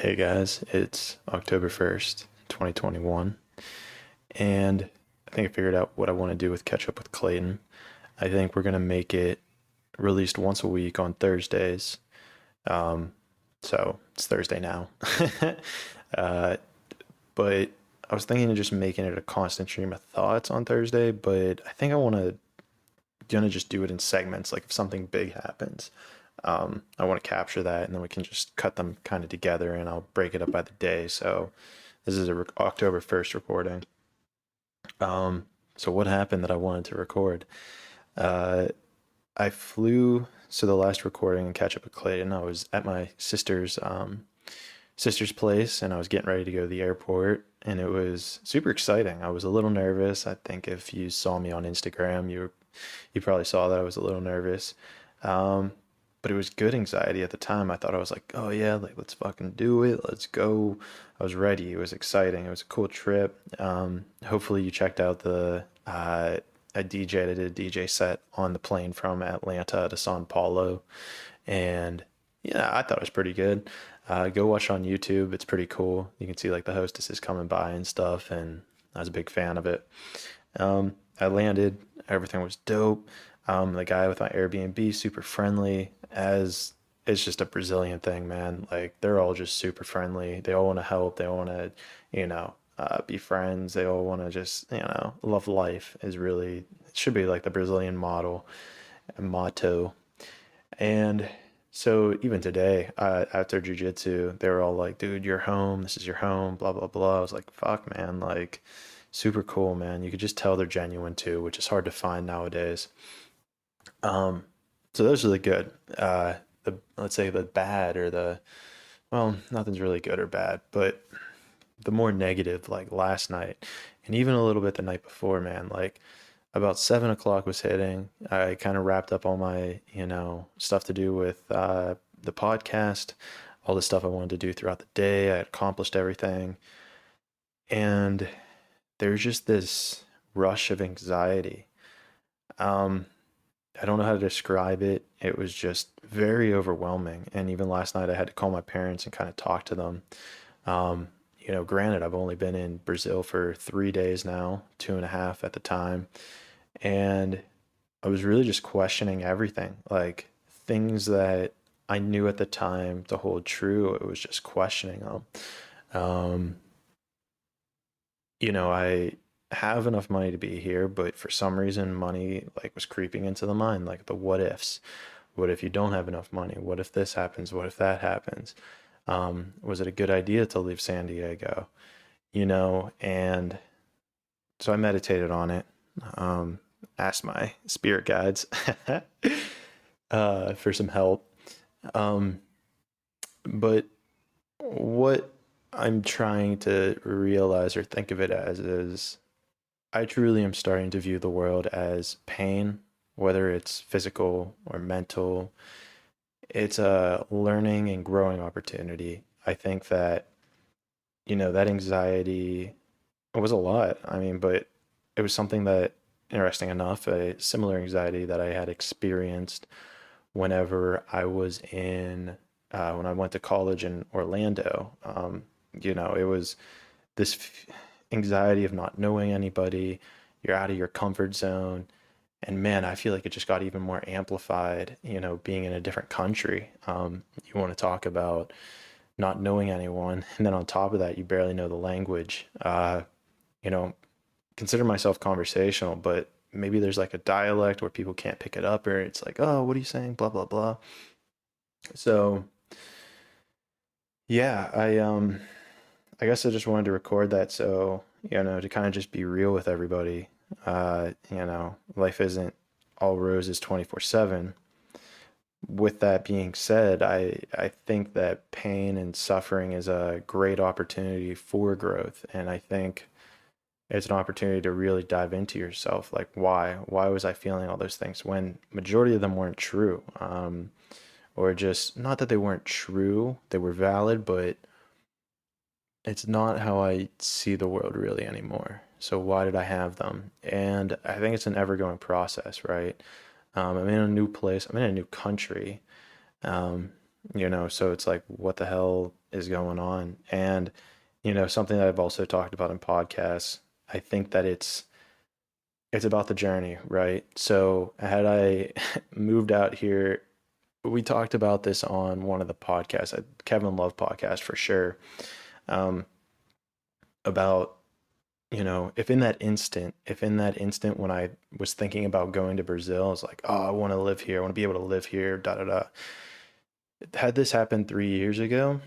Hey guys, it's October 1st, 2021, and I think I figured out what I want to do with Catch Up with Clayton. I think we're going to make it released once a week on Thursdays. Um, so it's Thursday now. uh, but I was thinking of just making it a constant stream of thoughts on Thursday, but I think I want to gonna just do it in segments. Like if something big happens, I want to capture that, and then we can just cut them kind of together, and I'll break it up by the day. So this is a October 1st recording. So what happened that I wanted to record? Uh, I flew. So the last recording and catch up with Clayton, I was at my sister's place, and I was getting ready to go to the airport, and it was super exciting. I was a little nervous. I think if you saw me on Instagram, you probably saw that I was a little nervous. Um, but it was good anxiety at the time. I thought I was like, oh yeah, like let's fucking do it. Let's go. I was ready. It was exciting. It was a cool trip. Hopefully you checked out the I DJ'd. I did a DJ set on the plane from Atlanta to Sao Paulo, and yeah, I thought it was pretty good. Go watch on YouTube. It's pretty cool. You can see like the hostesses coming by and stuff, and I was a big fan of it. I landed. Everything was dope. The guy with my Airbnb, super friendly. As it's just a Brazilian thing, man. Like they're all just super friendly. They all want to help. They all want to, be friends. They all want to just, love life. Is really it should be like the Brazilian model and motto. And so even today, after jujitsu, they were all like, "Dude, you're home. This is your home." Blah blah blah. I was like, "Fuck, man!" Like, super cool, man. You could just tell they're genuine too, which is hard to find nowadays. So those are the good. The let's say the bad or the well, nothing's really good or bad, but the more negative, like last night, and even a little bit the night before, man. Like about 7 o'clock was hitting. I kind of wrapped up all my, stuff to do with the podcast, all the stuff I wanted to do throughout the day. I had accomplished everything. And there's just this rush of anxiety. Um, I don't know how to describe it. It was just very overwhelming. And even last night, I had to call my parents and kind of talk to them. Granted, I've only been in Brazil for 3 days now, two and a half at the time. And I was really just questioning everything, like things that I knew at the time to hold true. It was just questioning them. Um, I have enough money to be here, but for some reason, money like was creeping into the mind, like the what ifs. What if you don't have enough money? What if this happens? What if that happens? Was it a good idea to leave San Diego? And so I meditated on it. Asked my spirit guides for some help. Um, but what I'm trying to realize or think of it as is I truly am starting to view the world as pain, whether it's physical or mental. It's a learning and growing opportunity. I think that, that anxiety was a lot. I mean, but it was something that, interesting enough, a similar anxiety that I had experienced whenever I was when I went to college in Orlando. It was this anxiety of not knowing anybody. You're out of your comfort zone. And man, I feel like it just got even more amplified, being in a different country. You want to talk about not knowing anyone. And then on top of that, you barely know the language. You know, Consider myself conversational, but maybe there's like a dialect where people can't pick it up, or it's like, oh, what are you saying? Blah, blah, blah. So yeah, I guess I just wanted to record that so, to kind of just be real with everybody. Life isn't all roses 24/7. With that being said, I think that pain and suffering is a great opportunity for growth. And I think it's an opportunity to really dive into yourself. Like, why was I feeling all those things when majority of them weren't true? Or just not that they weren't true, they were valid, but it's not how I see the world really anymore. So why did I have them? And I think it's an ever going process, right? I'm in a new place. I'm in a new country. So it's like, what the hell is going on? And, something that I've also talked about in podcasts, I think that it's about the journey, right? So had I moved out here, we talked about this on one of the podcasts, Kevin Love podcast for sure, um, about, if in that instant when I was thinking about going to Brazil, I was like, oh, I want to live here. I want to be able to live here, da da da. Had this happened 3 years ago,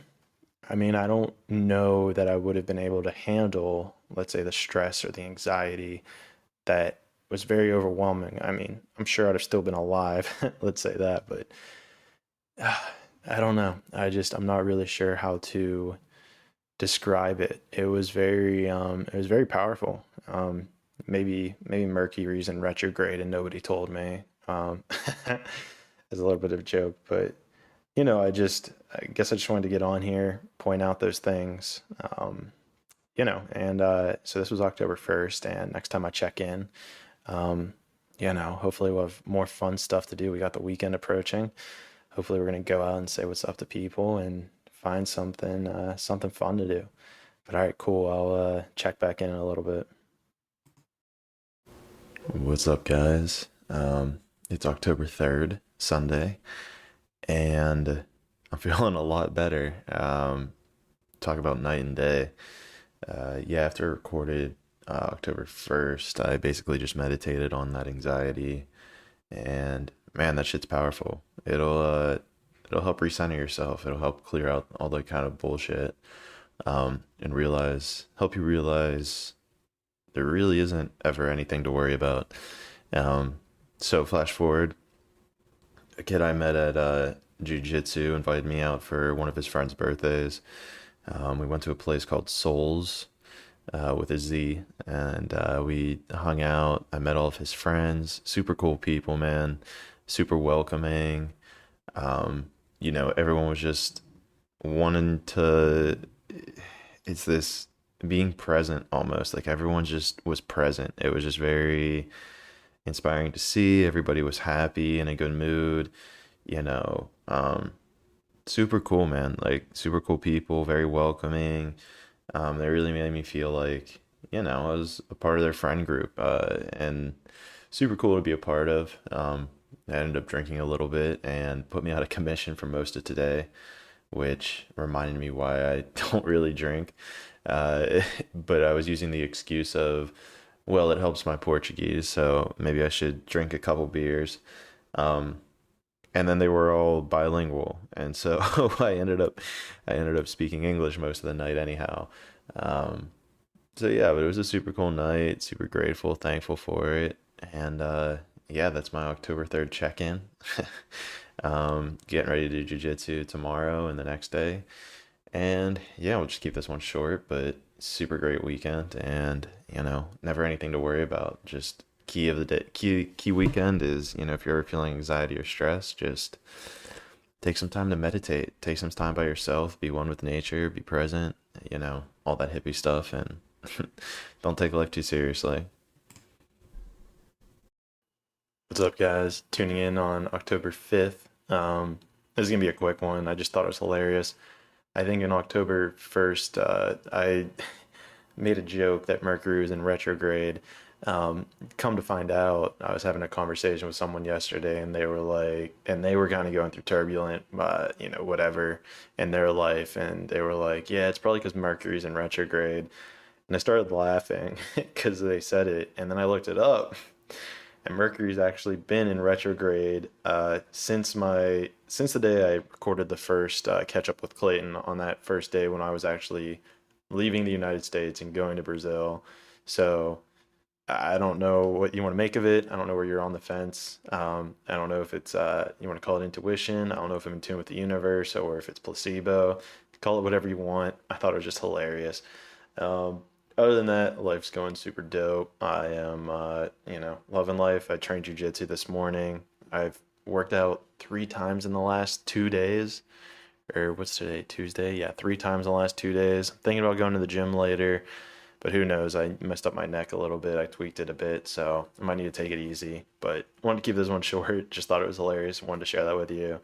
I mean, I don't know that I would have been able to handle, let's say, the stress or the anxiety that was very overwhelming. I mean, I'm sure I'd have still been alive, let's say that, but I don't know. I'm not really sure how to describe it. It was very powerful. Maybe Mercury's in retrograde and nobody told me. As a little bit of a joke, but I guess I just wanted to get on here, point out those things. And so this was October 1st, and next time I check in, um, hopefully we'll have more fun stuff to do. We got the weekend approaching. Hopefully we're gonna go out and say what's up to people and find something fun to do. But all right, cool. I'll check back in a little bit. What's up, guys? It's October 3rd, Sunday, and I'm feeling a lot better. Talk about night and day. Yeah, after I recorded October 1st, I basically just meditated on that anxiety, and man, that shit's powerful. It'll help recenter yourself. It'll help clear out all the kind of bullshit, and help you realize there really isn't ever anything to worry about. Um, so flash forward, a kid I met at jiu-jitsu invited me out for one of his friend's birthdays. We went to a place called Souls, with a Z, and we hung out. I met all of his friends. Super cool people, man. Super welcoming. Everyone was just wanting to. It's this being present almost. Like everyone just was present. It was just very inspiring to see. Everybody was happy, in a good mood. You know, um, Super cool, man. Like super cool people, very welcoming. They really made me feel like, I was a part of their friend group, and super cool to be a part of. I ended up drinking a little bit and put me out of commission for most of today, which reminded me why I don't really drink. But I was using the excuse of, well, it helps my Portuguese, so maybe I should drink a couple beers. Um, and then they were all bilingual, and so I ended up speaking English most of the night anyhow. Um, so yeah, but it was a super cool night, super grateful, thankful for it, and yeah, that's my October 3rd check-in. Getting ready to do jujitsu tomorrow and the next day, and yeah, we'll just keep this one short, but super great weekend, and never anything to worry about. Just key of the day, key weekend is, if you're ever feeling anxiety or stress, just take some time to meditate, take some time by yourself, be one with nature, be present, all that hippie stuff, and don't take life too seriously. What's up, guys? Tuning in on October 5th. This is gonna be a quick one. I just thought it was hilarious. I think in October 1st, I made a joke that Mercury was in retrograde. Come to find out, I was having a conversation with someone yesterday, and they were kind of going through turbulent, whatever in their life, and they were like, yeah, it's probably because Mercury's in retrograde. And I started laughing because they said it, and then I looked it up, and Mercury's actually been in retrograde since the day I recorded the first catch up with Clayton on that first day when I was actually leaving the United States and going to Brazil. So I don't know what you want to make of it. I don't know where you're on the fence. I don't know if it's you want to call it intuition. I don't know if I'm in tune with the universe or if it's placebo. Call it whatever you want. I thought it was just hilarious. Um, Other than that, life's going super dope. I am, loving life. I trained jujitsu this morning. I've worked out 3 times in the last 2 days. Or what's today? Tuesday? Yeah, 3 times in the last 2 days. I'm thinking about going to the gym later, but who knows? I messed up my neck a little bit. I tweaked it a bit, so I might need to take it easy. But I wanted to keep this one short. Just thought it was hilarious. Wanted to share that with you.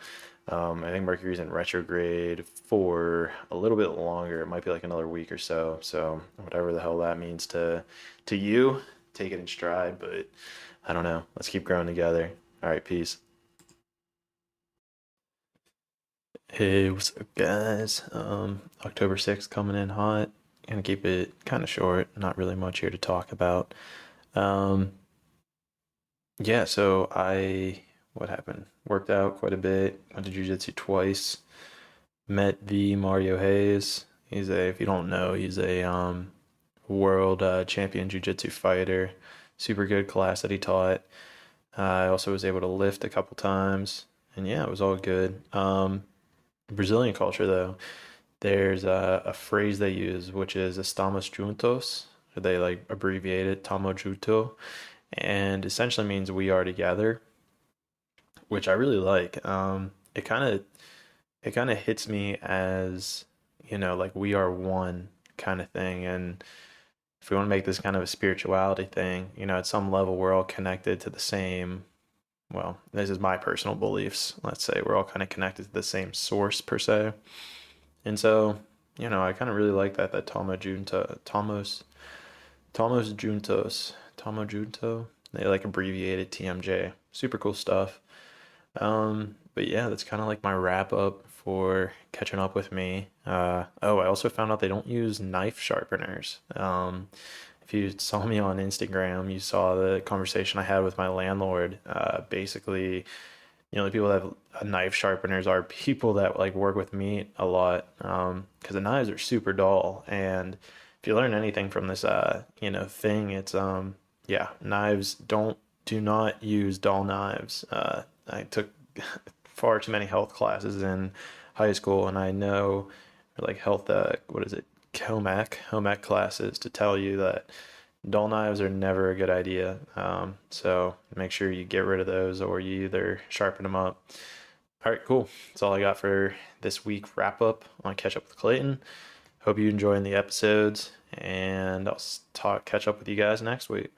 I think Mercury's in retrograde for a little bit longer. It might be like another week or so. So whatever the hell that means to you, take it in stride. But I don't know. Let's keep growing together. All right, peace. Hey, what's up, guys? October 6th coming in hot. Gonna keep it kind of short. Not really much here to talk about. Um, yeah, so what happened? Worked out quite a bit. Went to jujitsu twice. Met the Mario Hayes. If you don't know, he's a world champion jiu-jitsu fighter. Super good class that he taught. I also was able to lift a couple times, and yeah, it was all good. Brazilian culture though, there's a phrase they use which is "estamos juntos." They like abbreviate it "tamo junto," and essentially means "we are together," which I really like. It kind of hits me as, like we are one kind of thing. And if we want to make this kind of a spirituality thing, at some level we're all connected to the same, well, this is my personal beliefs. Let's say we're all kind of connected to the same source per se. And so, I kind of really like that Tomo Junto, they like abbreviated TMJ. Super cool stuff. But yeah, that's kind of like my wrap up for catching up with me. Oh, I also found out they don't use knife sharpeners. If you saw me on Instagram, you saw the conversation I had with my landlord. Basically, the only people that have knife sharpeners are people that like work with meat a lot. Because the knives are super dull, and if you learn anything from this, thing, it's yeah, knives do not use dull knives. I took far too many health classes in high school, and I know like health, what is it, home ec classes to tell you that dull knives are never a good idea. So make sure you get rid of those or you either sharpen them up. All right, cool. That's all I got for this week wrap up on Catch Up with Clayton. Hope you enjoying the episodes, and I'll catch up with you guys next week.